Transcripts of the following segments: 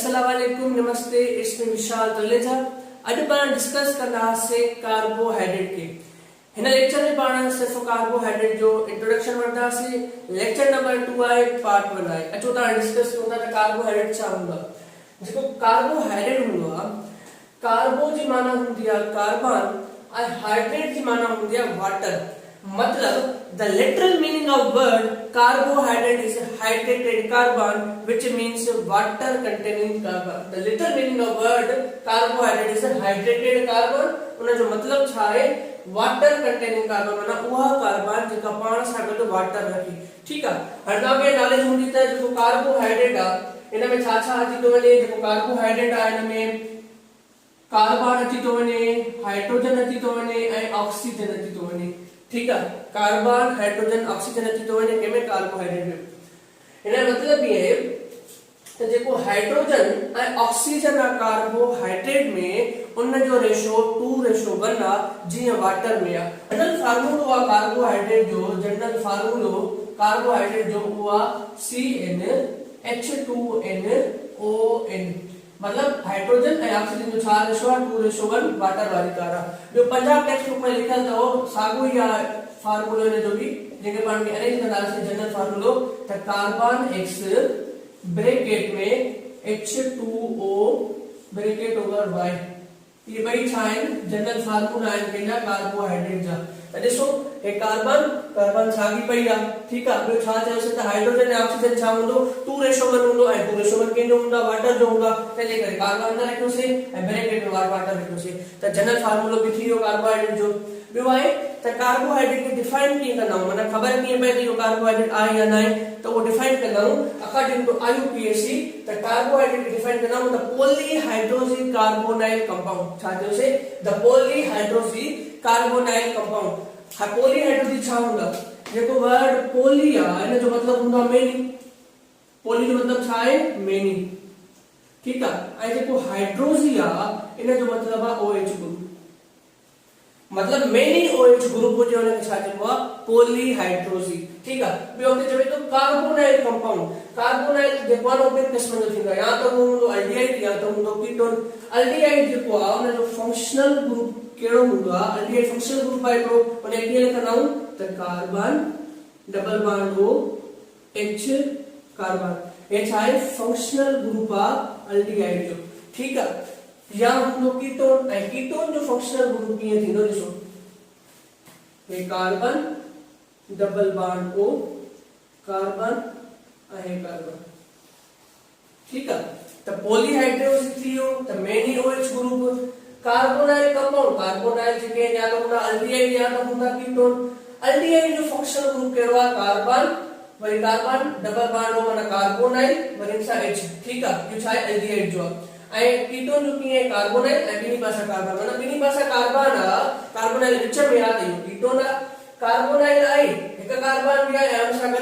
अस्सलाम वालेकुम, नमस्ते। इसमें विशाल तलेजा। अॼु पाण डिस्कस कंदासीं कार्बोहाइड्रेट के। हिन लेक्चर में पाण सिर्फ कार्बोहाइड्रेट जो इंट्रोडक्शन वठंदासीं। लेक्चर नंबर 2 आहे, पार्ट 1 आहे। अचो था डिस्कस कयूं था त कार्बोहाइड्रेट छा हूंदो आहे। जेको कार्बोहाइड्रेट हूंदो आहे, कार्बो जी माना हूंदी आहे कार्बन ऐं हाइड्रेट जी माना हूंदी आहे वाटर। मतलब the literal meaning of word carbohydrate is hydrated carbon, which means water containing carbon. The literal meaning of word carbohydrate is hydrated carbon. उन जो मतलब छा आहे, वाटर कंटेनिंग कार्बन, माना उहा कार्बन जेका पाण सां गॾु वाटर रखी। ठीक आहे। हाणे तव्हांखे नॉलेज हूंदी त जेको कार्बोहाइड्रेट आहे इन में छा छा अची थो वञे। जेको कार्बोहाइड्रेट आहे इन में कार्बन अची थो वञे, हाइड्रोजन अची थो वञे ऐं ऑक्सीजन अची थो वञे। ठीक है। कार्बन, हाइड्रोजन, ऑक्सीजन अची थो वञे कंहिंमें, कार्बोहाइड्रेट में। हिन जो मतलब ये है त जेको हाइड्रोजन ऐं ऑक्सीजन आहे कार्बोहाइड्रेट में, उन जो रेशो 2:1 आहे, जीअं वाटर में आहे। जनरल फार्मूलो आहे कार्बोहाइड्रेट जो, जनरल फार्मूलो कार्बोहाइड्रेट जो उहा CnH2nOn। मतलब हाइड्रोजन ऐं ऑक्सीजन जो छा रेशो आहे, 2:1 वाटर वारी कार आहे। ॿियो पंजाब टेक्स्ट बुक में लिखियल अथव साॻियो ई आहे फार्मूलो इन जो बि, जेके पाण खे अरेंज कंदासीं। जनरल फार्मूलो त कार्बन X ब्रैकेट में H2O ब्रैकेट ओवर Y। ये ॿई छा आहिनि, जनरल फार्मूला आहिनि पंहिंजा कार्बोहाइड्रेट जा। त ॾिसो, हे कार्बन साॻी पई आहे। ठीक आहे। ॿियो छा चयोसीं त हाइड्रोजन ऐं ऑक्सीजन छा हूंदो, 2:1 हूंदो ऐं 2:1 कंहिंजो हूंदो, वाटर जो हूंदो। तंहिंजे करे कार्बन अंदर रखियोसीं ऐं ब्रैकेट में वाटर रखियोसीं। त जनरल फार्मूलो बि थी वियो कार्बोहाइड्रेट जो। ॿियो आहे त कार्बोहाइड्रेट खे डिफाइन कीअं कंदा आहियूं, माना ख़बर कीअं पए त इहो कार्बोहाइड्रेट आहे या न आहे, त उहो डिफाइन कंदा आहियूं अकॉर्डिंग टू IUPAC। त कार्बोहाइड्रेट खे डिफाइन कंदा आहियूं त पॉलीहाइड्रोजी कार्बोनाइल कंपाउंड। छा चयोसीं, द पॉलीहाइड्रोजी कार्बोनाइल कंपाउंड। पॉलीहाइड्रोजी छा हूंदा, जेको वर्ड पोली आहे इन जो मतलब हूंदा मेनी। पोली जो मतलब छा आहे, मेनी। ठीक आहे। ऐं जेको हाइड्रोजी आहे इन जो मतलब आहे OH ग्रुप। मतलब मेनी OH ग्रुप हुजे उनखे छा चइबो आहे, पॉलीहाइड्रोजी। ठीक आहे। ॿियो हुते चवे थो कार्बोनाइल कंपाउंड। कार्बोनाइल जेको आहे ॿिनि क़िस्मनि जो थींदो आहे, या त हूंदो अल्डिहाइड या त हूंदो कीटोन। अल्डिहाइड जेको आहे उन जो फंक्शनल ग्रुप कहिड़ो हूंदो आहे, अल्डिहाइड फंक्शनल ग्रुप आहे हिकिड़ो, उन खे कीअं लिखंदा आहियूं त carbon double bond OH carbon. हे छा आहे, फंक्शनल ग्रुप आहे अल्डिहाइड जो। ठीक आहे। या हूंदो कीटोन, ऐं कीटोन जो फंक्शनल ग्रुप कीअं थींदो, ॾिसो, हे carbon double bond O carbon ऐं कार्बन। ठीक आहे। त पॉलीहाइड्रोजी थी वियो, त many OH group. Carbonyl compound, carbonyl जेके या त हूंदा अल्डिहाइड या त हूंदा कीटोन। अल्डिहाइड जो फंक्शनल ग्रुप कहिड़ो आहे, कार्बन, वरी कार्बन डबल बॉन्ड O माना कार्बोनाइल, वरी सां H। ठीक आहे। इहो छा आहे, अल्डिहाइड जो आहे। ऐं कीटोन जो कीअं, कार्बोनाइल ऐं ॿिन्ही पासा कार्बन, माना ॿिन्ही पासा कार्बन आहे, कार्बोनाइल विच में आहे, त इहो कीटोन आहे। कार्बोनाइल आहे, हिकु कार्बन बि आहे ऐं उन सां गॾु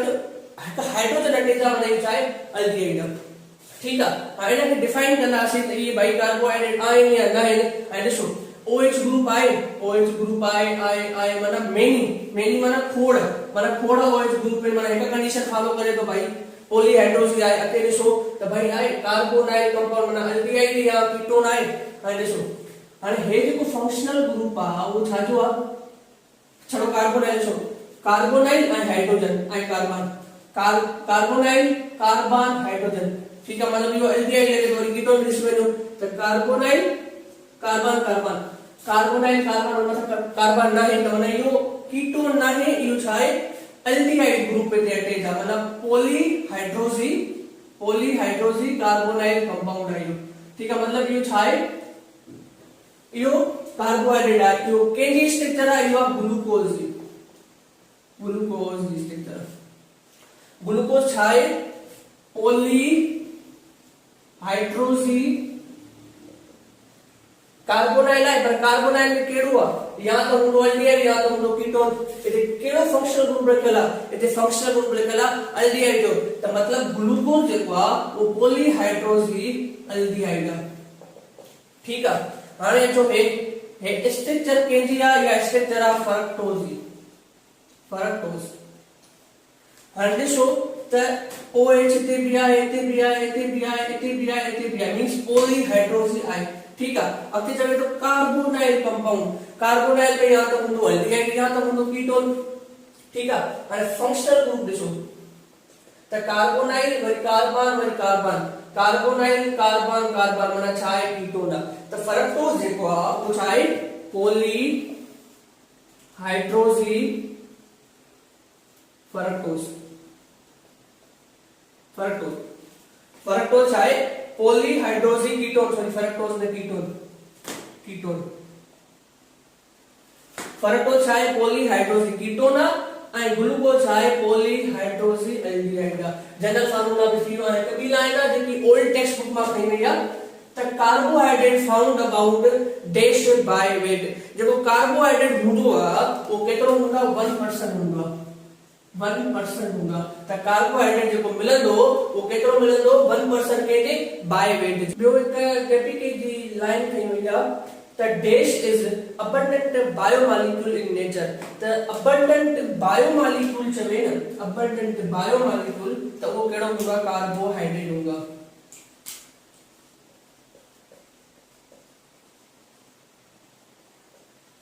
हिकु हाइड्रोजन अटैच आहे, माना इहो छा आहे, अल्डिहाइड आहे। ठीक आहे। हाणे इनखे डिफाइन कंदासीं त इहे ॿई कार्बोहाइड्रेट आहिनि या न आहिनि। ऐं ॾिसो, OH ग्रुप आहे, OH ग्रुप आहे माना मेनी माना खोड़, माना खोड़ OH ग्रुप में, माना हिकु कंडीशन फॉलो करे तो भाई पॉलीहाइड्रोजी आहे। अते ॾिसो त भाई आहे कार्बोनाइल कंपाउंड, माना अल्डिहाइड या कीटोन आहे। ऐं ॾिसो, हाणे हे जेको फंक्शनल ग्रुप आहे उहो छा जो आहे, छड़ो कार्बोनाइल, ॾिसो, कार्बोनाइल ऐं हाइड्रोजन ऐं कार्बन, कार्बोनाइल कार्बन हाइड्रोजन। ठीक है। मतलब इहो अल्डिहाइड लगे तो कीटोन ॾिस वञो त carbonyl carbon carbon, carbonyl carbon मतलब कार्बन ना है, त माना इहो कीटोन ना है, इहो छा आहे, अल्डिहाइड ग्रुप पे अटैच आहे, मतलब पॉलीहाइड्रोजी कार्बोनाइल कंपाउंड आहे इहो। ठीक है। मतलब इहो छा आहे, इहो कार्बोहाइड्रेट आहे। इहो कंहिंजी स्ट्रक्चर आहे, इहो आहे ग्लूकोज जी स्ट्रक्चर। ग्लूकोज छा आहे, पॉलीहाइड्रोजी कार्बोनाइल आहे, पर कार्बोनाइल में कहिड़ो आहे, या त हूंदो अल्डिहाइड या त हूंदो कीटोन। इते कहिड़ो फंक्शनल ग्रुप रखियल आहे, इते फंक्शनल ग्रुप लिखियल आहे अल्डिहाइड जो। त मतलब ग्लूकोज जेको आहे उहो पॉलीहाइड्रोजी अल्डिहाइड आहे। ठीक आहे। हाणे जो हे स्ट्रक्चर कंहिंजी आहे, या स्ट्रक्चर आहे फ्रक्टोज जी। हाणे ॾिसो, त OH ते भी आहे, इते भी आहे, इते भी आहे, इते भी आहे, इते भी आहे, मींस पॉलीहाइड्रोक्सी आहे। ठीक है, अब ते चले तो कार्बोनाइल कंपाउंड, कार्बोनाइल पे यहां तक हुंदो एल्डिहाइड, यहां तक हुंदो कीटोन। ठीक है, અને ફંક્શનલ ગ્રુપ દેશો त carbonyl worry carbon, carbonyl carbon carbon माना छाए कीटोन। त फरक्टोज जेको आ वो छाए पॉली हाइड्रोक्सी फरक्टोज, फरक्टोज छाए poly hydroxy ketone, sorry fructose ने कीटोन फरक्टोज छाए poly hydroxy ketone and glucose छाए poly hydroxy aldehyde. General formula भी थीयो है कबी लाइन आ जेकी ओल्ड टेक्स्ट बुक में खई वई आ त carbohydrate found about dash by weight. जेको कार्बोहाइड्रेट हुंदो आ वो केतरो हुंदा 1% हुंदा, 1% हुंदा। त कार्बोहाइड्रेट जेको मिलंदो वो केतरो मिलंदो 1% के जे बाय वेट। बियो एक केपीके जी लाइन खई वई आ The dash is abundant biomolecule in nature. The abundant biomolecule चवे ना, abundant biomolecule तो वो केड़ा होगा कार्बोहाइड्रेट होगा।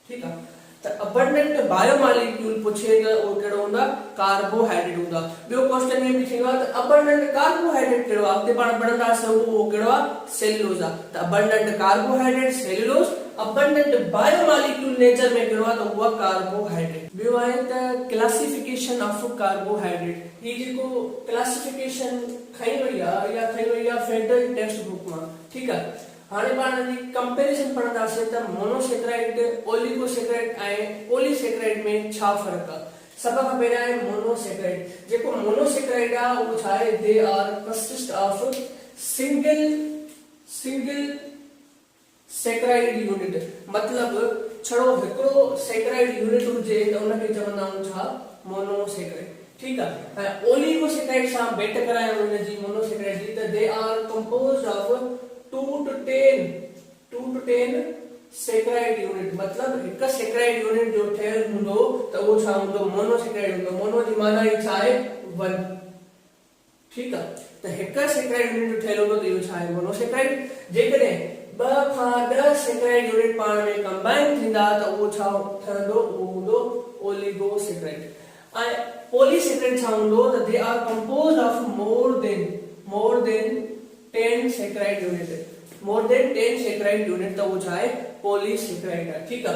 ठीक है, तो abundant biomolecule पूछेगा वो केड़ा होगा कार्बोहाइड्रेट होगा। बियो क्वेश्चन ये पूछेगा तो abundant कार्बोहाइड्रेट केड़ा आपके पास पढ़ना है वो केड़ा सेलुलोज। तो abundant carbohydrate cellulose, abundant biomolecule nature में केड़ा तो हुआ कार्बोहाइड्रेट। बियो आए त क्लासिफिकेशन ऑफ कार्बोहाइड्रेट। ये जेको क्लासिफिकेशन खई वई आ फेडरल टेक्स्ट बुक में। ठीक है, हाणे पाण जी कंपैरिजन पढ़ंदासीं त मोनोसैकेराइड, ओलिगोसैकेराइड ऐं पॉलीसैकेराइड में छा फर्क आहे। सब खां पहिरियां आहे मोनोसैकेराइड। जेको मोनोसैकेराइड आहे उहो छा आहे, they are consist of single saccharide unit. मतलब छड़ो हिकिड़ो सैकेराइड यूनिट हुजे त उनखे चवंदा आहियूं छा, मोनोसैकेराइड। ठीक है, ऐं ओलिगोसैकेराइड सां भेट करायूं उन जी मोनोसैकेराइड जी त they are composed of 2 to 10 saccharide unit. मतलब एक सैकेराइड यूनिट जो ठहियल हूंदो त उहो छा हूंदो, मोनोसैकेराइड हूंदो। मोनो जी माना ई छा आहे 1। ठीक है, त एक सैकेराइड यूनिट जो ठहियल हूंदो त इहो छा आहे मोनोसैकेराइड। जेकॾहिं 2 खां 10 सैकेराइड यूनिट पाण में कंबाइन थींदा त उहो छा ठहंदो, उहो हूंदो ओलिगोसैकेराइड। ऐं पॉलीसैकेराइड छा हूंदो त they are composed of more than 10 saccharide unit, more than 10 saccharide unit त वो छाए पॉलीसैकेराइड है। ठीक है,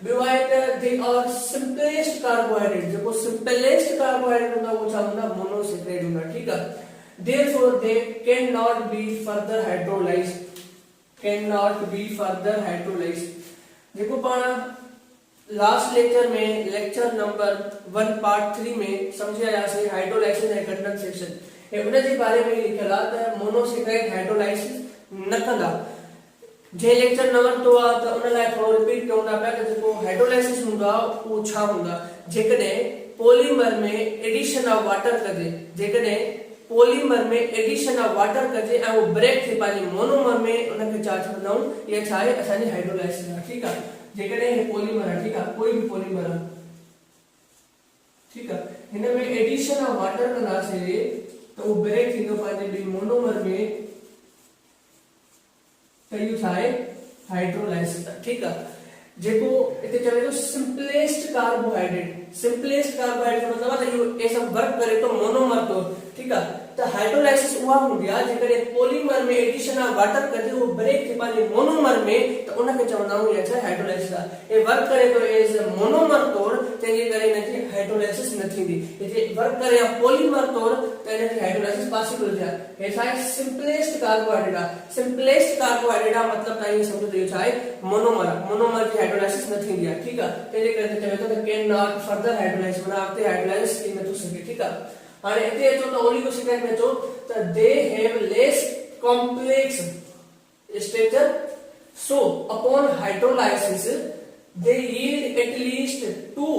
बियो आहे त दे आर सिंपलेस्ट कार्बोहाइड्रेट। जेको सिंपलेस्ट कार्बोहाइड्रेट हुंदा वो छा हुंदा, मोनोसैकेराइड हुंदा। ठीक है, therefore they can not be further hydrolysed. जेको पाण लास्ट लेक्चर में लेक्चर नंबर 1 पार्ट 3 में समझी आयासीं हाइड्रोलाइसिस ऐं कंडेंसेशन, ए उन जे बारे में लिखियल आहे त मोनोसैकेराइड हाइड्रोलाइसिस न कंदा। जे लेक्चर न वरितो आहे त उन लाइ थोरो रिपीट कयूं था पिया त जेको हाइड्रोलाइसिस हूंदो आहे उहो छा हूंदा। जेकॾहिं पॉलीमर में एडिशन ऑफ वाटर कजे, जेकॾहिं पॉलीमर में एडिशन ऑफ वाटर कजे ऐं वो ब्रेक थे पंहिंजे मोनोमर में, उनखे छा चवंदा आहियूं, इहा छा आहे असांजी हाइड्रोलाइसिस आहे। ठीक आहे, जेकॾहिं हे पॉलीमर आहे, ठीक आहे, कोई भी पॉलीमर आहे, ठीक आहे, हिन में एडिशन ऑफ वाटर कंदासीं तो वो ब्रेक थींदो पंहिंजे मोनोमर में, त इहो छा आहे हाइड्रोलाइसिस। ठीक है, जेको इते चवे तो सिंपलेस्ट कार्बोहाइड्रेट मतलब आहे इहो ए सब वर्क करे तो मोनोमर तो। ठीक है, त हाइड्रोलाइसिस उहा हूंदी आहे जेकॾहिं पॉलीमर में एडिशन ऑफ वाटर कजे वो ब्रेक थे पंहिंजे मोनोमर में, त उनखे चवंदा आहियूं इहा छा हाइड्रोलाइसिस आहे। ए वर्क करे तो एज मोनोमर तौर, तंहिंजे करे इनजी हाइड्रोलाइसिस न थींदी। इते वर्क करे पॉलीमर तौर त इनजी हाइड्रोलाइसिस पॉसिबल थिया। हे छा आहे सिंपलेस्ट कार्बोहाइड्रेट आहे। सिंपलेस्ट कार्बोहाइड्रेट आहे मतलब तव्हां इहो सम्झो इहो छा आहे मोनोमर जी हाइड्रोलाइसिस न थींदी आहे। ठीक आहे, तंहिंजे करे चवे तो त कैन नॉट फर्दर हाइड्रोलाइज, माना अॻिते हाइड्रोलाइसिस थी नथो सघे। ठीक आहे, हाणे हिते अचो त ओलिगोसैकेराइड में अचो त they have less complex structure, so upon hydrolysis they yield at least 2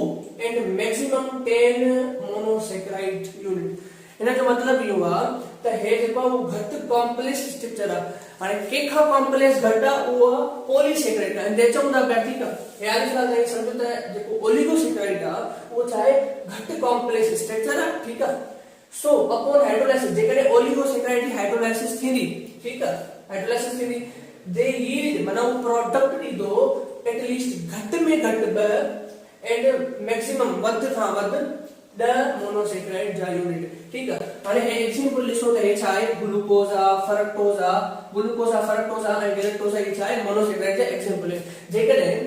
and maximum 10 monosaccharide unit। इन जो मतलब इहो आहे त हे जेको घट कॉम्प्लेक्स स्ट्रक्चर आहे, हाणे केखा कॉम्प्लेक्स घट आहे उहो पॉलीसैकेराइड आहे। दे चवंदा पिया। ठीक आहे, याद सां तव्हां सम्झो त जेको ओलिगोसैकेराइड आहे उहो चाहे घट कॉम्प्लेक्स स्ट्रक्चर आहे। ठीक आहे, सो अपॉन हाइड्रोलाइसिस जेकॾहिं ओलिगोसेक्राइड जी हाइड्रोलाइसिस थींदी, ठीक आहे, हाइड्रोलाइसिस थींदी, दे यील्ड माना वो प्रोडक्ट ॾींदो एटलीस्ट घटि में घटि 2 एंड मैक्सिमम वध खां वध 10 मोनोसेक्राइड जा यूनिट, ठीक आहे। हाणे एग्जांपल ॾिसो त हे छा आहे, ग्लूकोज आ, फ्रक्टोज आ, ग्लूकोज आ, फ्रक्टोज आ ऐं गैलेक्टोज आ, हे छा आहे, मोनोसेक्राइड जा एग्जांपल आहे। जेकॾहिं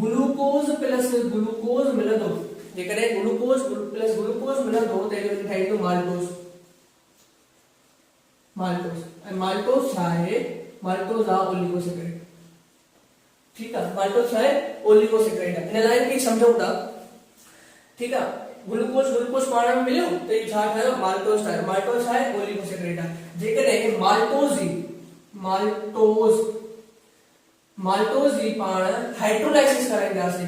ग्लूकोज प्लस ग्लूकोज मिलंदो, जेकॾहिं ग्लूकोज प्लस ग्लूकोज मिलंदो त इहो ठाहींदो माल्टोज, माल्टोज ऐं माल्टोज छा आहे, माल्टोज आ ओलिगोसेक्राइड, ठीक आहे, माल्टोज छा आहे, ओलिगोसेक्राइड आहे। इन लाइन खे समझूं था, ठीक आहे। ग्लूकोज ग्लूकोज पाण में मिलियो त इहो छा ठहियो, माल्टोज ठहियो, माल्टोज छा आहे, ओलिगोसेक्राइड आहे। जेकॾहिं माल्टोज जी पाण हाइड्रोलाइसिस कराईंदासीं,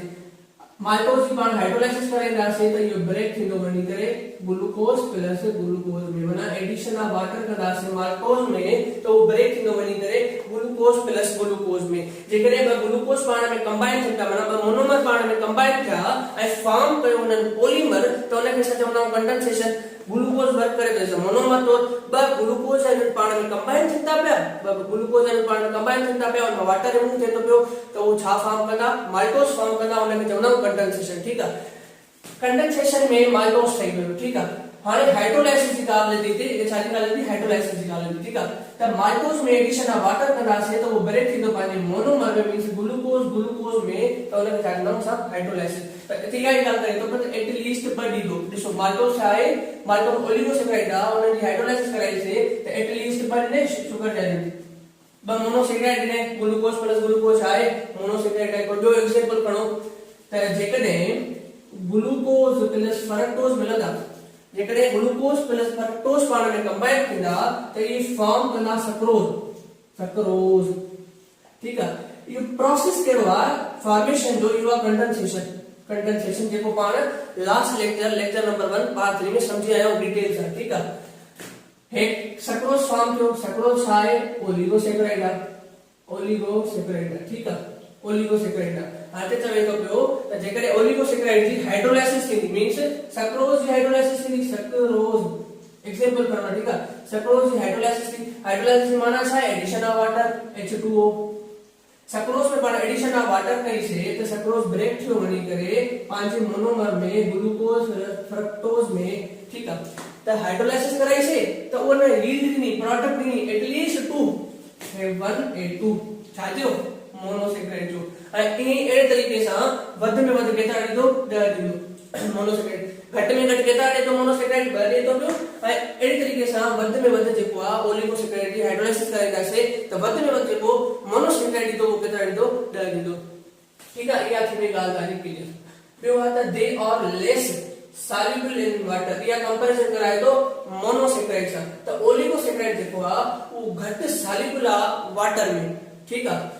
माल्टोज जी पाण हाइड्रोलाइसिस कराईंदासीं त इहो ब्रेक थींदो वञी करे ग्लूकोज प्लस ग्लूकोज में, माना एडिशन ऑफ वाटर कंदासीं माल्टोज में त उहो ब्रेक थींदो वञी करे ग्लूकोज प्लस ग्लूकोज में। जेकॾहिं ॿ ग्लूकोज पाण में कंबाइन थिया, माना ॿ मोनोमर पाण में कंबाइन थिया ऐं फॉर्म कयो उन्हनि पॉलीमर, त उनखे असां चवंदा आहियूं कंडेंसेशन। ग्लूकोज वर्क करे तो मोनोमर तौर ॿ ग्लूकोज आहिनि पाण में कंबाइन थियनि था पिया, ॿ ग्लूकोज आहिनि पाण में कंबाइन थियनि था पिया, उनमें वाटर रिमूव थिए थो पियो, त उहो छा फॉर्म कंदा, माल्टोज फॉर्म कंदा, उनखे चवंदा आहियूं कंडेंसेशन, ठीक आहे। कंडेंसेशन में माल्टोज ठही वियो, ठीक आहे। हाणे हाइड्रोलाइसिस जी ॻाल्हि हलंदी हिते, इहे छा जी ॻाल्हि हलंदी, हाइड्रोलाइसिस जी ॻाल्हि हलंदी, ठीक आहे। त माल्टोज में एडिशन ऑफ वाटर कंदासीं त उहो ब्रेक थींदो पंहिंजे मोनोमर में, मींस ग्लूकोज में, त उनखे छा कंदा असां हाइड्रोलाइसिस। त इते इहा ॻाल्हि करे थो पर एटलीस्ट 2 ॾींदो। ॾिसो माल्टोज छा आहे, माल्टोज ओलिगोसेक्राइड आहे, उन्हनि जी हाइड्रोलाइसिस कराईसीं त एटलीस्ट 2 ॾिने शुगर जा यूनिट, 2 मोनोसेक्राइड ॾिने, ग्लूकोज प्लस ग्लूकोज आहे मोनोसेक्राइड आहे। ॿियो एग्जांपल खणो त जेकॾहिं ग्लूकोज प्लस फ्रक्टोज मिलंदा, जेकॾहिं ग्लूकोज प्लस फ्रक्टोज पाण में कंबाइन थींदा त ये फॉर्म कंदा सक्रोज, ठीक आहे। इहो प्रोसेस कहिड़ो आहे फॉर्मेशन जो, इहो आहे कंडेंसेशन, जेको पाण लास्ट लेक्चर नंबर 1 पार्ट 3 में समझी आया डिटेल सां, ठीक आहे। हे सक्रोज फॉर्म थियो, सक्रोज छा आहे, ओलिगोसेक्राइड आहे, ठीक आहे, ओलिगोसेक्राइड आहे। हाणे चवे थो पियो त जेकॾहिं ओलिगोसेक्राइड जी हाइड्रोलाइसिस थींदी, मींस सक्रोज जी हाइड्रोलाइसिस थींदी, सक्रोज एग्जांपल खणो, ठीक आहे। सक्रोज जी हाइड्रोलाइसिस थी, हाइड्रोलाइसिस माना छा आहे, addition of water H2O। Sucrose में पाण एडिशन ऑफ वाटर कईसीं त सक्रोज ब्रेक थियो वञी करे पंहिंजे मोनोमर में ग्लूकोज फ्रक्टोज में, ठीक आहे। त हाइड्रोलाइसिस कराईसीं त उन यील्ड ॾिनी, प्रोडक्ट ॾिनी एटलीस्ट 2 1A2 छा थियो, मोनोसेक्राइड जो। ऐं अहिड़े तरीक़े सां वध में वध केतिरा ॾींदो, 10 ॾींदो मोनोसेक्राइड, घटि में घटि केतिरा ॾे थो मोनोसेक्राइड, 2 ॾे थो पियो। ऐं अहिड़े तरीक़े सां वध में वध जेको आहे ओलिगोसेक्राइड जी हाइड्रोलाइसिस कराईंदासीं त वध में वध जेको मोनोसेक्राइड ॾींदो उहो केतिरा ॾींदो, 10 ॾींदो, ठीक आहे। इहा थी वई ॻाल्हि तव्हांजी क्लियर। ॿियो आहे त they are less soluble in water, इहा कंपैरिजन कराए तो मोनोसेक्राइड सां। त ओलिगोसेक्राइड जेको आहे उहो घटि सॉल्युबल आहे वाटर में, ठीक आहे।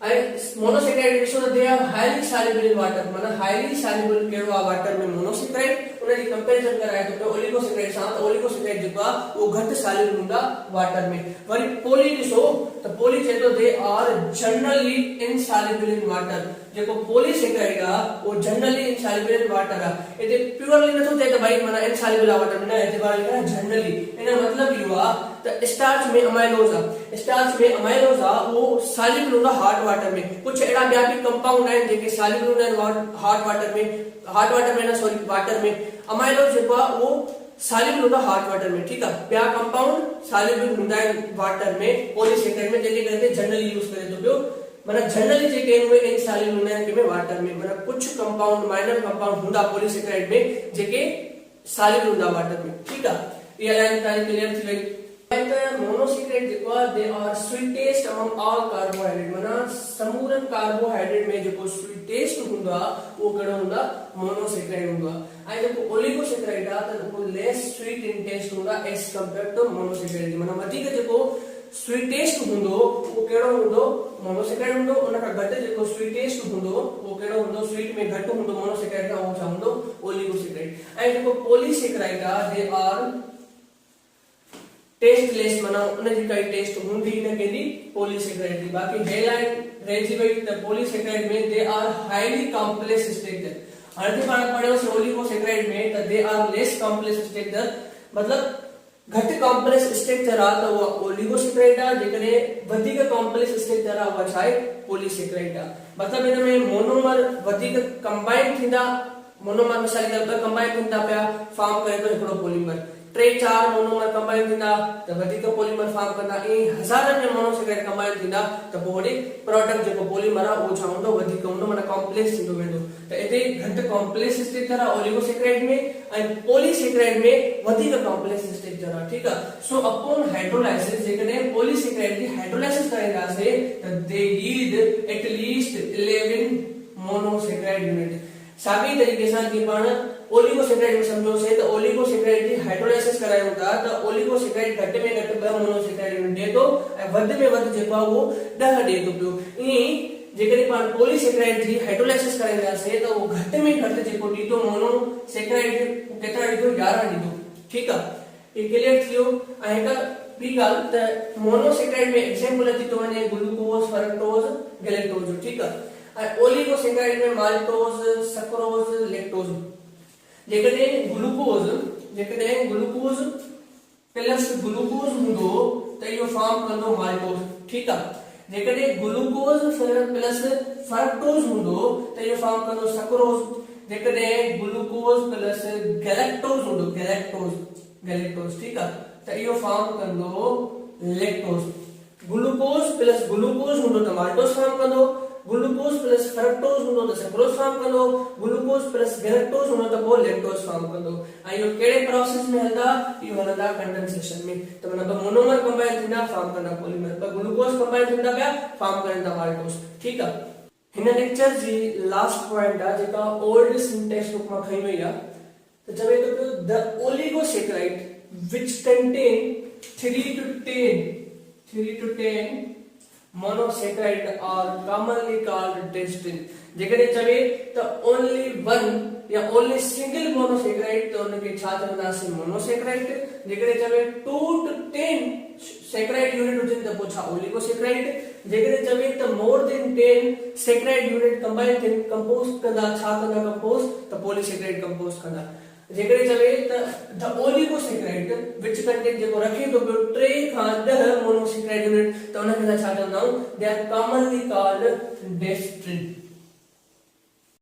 ऐं मोनोसेक्राइड ॾिसो त they are highly soluble in water, माना हाईली सॉल्युबल कहिड़ो आहे वाटर में, मोनोसेक्राइड। उनजी कंपैरिजन कराए तो ओलिगोसेक्राइड सां, त ओलिगोसेक्राइड जेको आहे उहो घटि सॉल्युबल हूंदा वाटर में। वरी पोली ॾिसो त पोली चए तो they are generally insoluble in water, जेको पॉलीसेक्राइड आहे वो जनरली इनसॉल्युबल इन वाटर आहे। इते प्योरली नथो चए त भाई माना इनसॉल्युबल आहे वाटर में, न, इते बार लिखा जनरली। इन मतलब इहो आहे त स्टार्च में अमाइलोज आहे, स्टार्च में अमाइलोज आहे वो सॉल्युबल हूंदा हॉट वाटर में। कुछ अहिड़ा ॿिया बि कंपाउंड आहिनि जेके सॉल्युबल हूंदा आहिनि हॉट वाटर में न सॉरी वाटर में। अमाइलोज जेको आहे वो सॉल्युबल हूंदा हॉट वाटर में, ठीक आहे। ॿिया कंपाउंड सॉल्युबल हूंदा आहिनि वाटर में, पॉलीसेक्राइड में, जेके करे जनरली यूज करे थो पियो, माना जनरली जेके उहे इनसॉल्युबल हूंदा आहिनि कंहिंमें वाटर में, माना कुछ कंपाउंड माइनर कंपाउंड हूंदा पॉलीसेक्राइड में जेके सॉल्युबल हूंदा वाटर में, ठीक आहे। इहा लाइन तव्हांजी क्लियर थी वई। मोनोसेक्राइड जेको आहे they are sweetest among all carbohydrate, माना समूरनि कार्बोहाइड्रेट में जेको स्वीटेस्ट हूंदो आहे उहो कहिड़ो हूंदा, मोनोसेक्राइड हूंदो आहे। ऐं जेको ओलिगोसेक्राइड आहे त उहो लेस स्वीट इन टेस्ट हूंदा एज कंपेयर टू मोनोसेक्राइड, माना वधीक जेको स्वीटेस्ट हूंदो उहो कहिड़ो हूंदो, मोनोसेक्राइड हूंदो। उन खां घटि जेको स्वीटेस्ट हूंदो उहो कहिड़ो हूंदो, स्वीट में घटि हूंदो मोनोसेक्राइड खां, उहो छा हूंदो, ओलिगोसेक्राइड। ऐं जेको पॉलीसेक्राइड आहे दे आर टेस्टलेस, माना उनजी काई टेस्ट हूंदी न कंहिंजी पॉलीसेक्राइड जी। बाक़ी हे लाइन रहिजी वई त पॉलीसेक्राइड में they are highly complex structure. हाणे पाण पढ़ियोसीं ओलिगोसेक्राइड में त they are less complex structure, मतलब घट कॉम्प्लेक्स स्ट्रक्चर आ त उहा ओलिगोसेक्राइड आ, जेकॾहिं वधीक कॉम्प्लेक्स स्ट्रक्चर आ उहा छा आहे पॉलीसेक्राइड आ। मतलब इन में मोनोमर वधीक कंबाइन थींदा, मोनोमर मिसाल के तौर कंबाइन थींदा पिया फॉर्म करे तो हिकिड़ो पॉलीमर, 3-4 मोनोमर कंबाइन थींदा त वधीक पॉलीमर फॉर्म कंदा, ऐं हज़ारनि में मोनोसेक्राइड कंबाइन थींदा त पोइ वरी प्रोडक्ट जेको पॉलीमर आहे उहो छा हूंदो वधीक हूंदो, माना कॉम्प्लेक्स थींदो वेंदो। त हिते घटि कॉम्प्लेक्स स्ट्रक्चर आहे ओलिगोसेक्राइड में ऐं पॉलीसेक्राइड में वधीक कॉम्प्लेक्स स्ट्रक्चर आहे, ठीकु आहे। सो अपॉन हाइड्रोलाइसिस जेकॾहिं पॉलीसेक्राइड जी हाइड्रोलाइसिस कराईंदासीं त they yield at least 11 monosaccharide unit. साॻी तरीक़े सां जीअं पाण ओलिगोसेक्राइड में समझोसीं त ओलिगोसेक्राइड जी हाइड्रोलाइसिस करायूं था त ओलिगोसेक्राइड घटि में घटि 2 मोनोसेक्राइड यूनिट ॾिए थो ऐं वधि में वधि जेको आहे उहो 10 ॾिए थो पियो। ईअं जेकॾहिं पाण पॉलीसेक्राइड जी हाइड्रोलाइसिस कराईंदासीं त उहो घटि में घटि जेको ॾींदो मोनोसेक्राइड केतिरा ॾींदो 11 ॾींदो, ठीकु आहे। इहो क्लियर थी वियो। ऐं हिकु ॿी ॻाल्हि त मोनोसेक्राइड में एग्जाम्पल अची थो वञे ग्लूकोज, फ्रक्टोज, गैलेक्टोज जो, ठीकु आहे। ऐं ओलिगोसेक्राइड में माल्टोज, सक्रोज, लैक्टोज। जेकॾहिं ग्लूकोज प्लस ग्लूकोज हूंदो त इहो फॉर्म कंदो माल्टोज, ठीकु आहे। जेकॾहिं ग्लूकोज प्लस फ्रक्टोज हूंदो त इहो फॉर्म कंदो सक्रोज। जेकॾहिं ग्लूकोज प्लस गैलेक्टोज हूंदो, गैलेक्टोज, ठीकु आहे, त इहो फॉर्म कंदो लैक्टोज। ग्लूकोज प्लस ग्लूकोज हूंदो त माल्टोज फॉर्म कंदो, ग्लूकोज प्लस फ्रक्टोज हूंदो त सक्रोज फॉर्म कंदो, ग्लूकोज प्लस गैलेक्टोज हूंदो त पोइ लैक्टोज फॉर्म कंदो। ऐं इहो कहिड़े प्रोसेस में हलंदा, इहो हलंदा कंडेंसेशन में। त मतलब मोनोमर कंबाइन थींदा फॉर्म कंदा पॉलीमर, पर ग्लूकोज कंबाइन थींदा पिया फॉर्म कंदा माल्टोज, ठीकु आहे। हिन लेक्चर जी लास्ट पॉइंट आहे जेका ओल्ड सिंटेक्स बुक मां खई वई आहे, त चवे थो पियो the oligosaccharide which contain 3 to 10 monosaccharide are commonly called dextrin। जेकॾहिं चवे त only one या only single monosaccharide त उनखे छा चवंदासीं मोनोसेक्राइड। जेकॾहिं चवे 2 to 10 सेक्राइड यूनिट हुजनि त पोइ छा ओलिगोसेक्राइड। जेकॾहिं चवे त मोर देन 10 सेक्राइड यूनिट कंबाइन थियनि कंपोज कंदा, छा कंदा कंपोज त पॉलीसेक्राइड कंपोज कंदा। जेकॾहिं चवे त द ओलिगोसेक्राइड विच कंटेन जेको रखे थो पियो 3 खां 10 मोनोसेक्राइड यूनिट त उनखे छा चवंदा आहियूं, they are commonly called dextrin.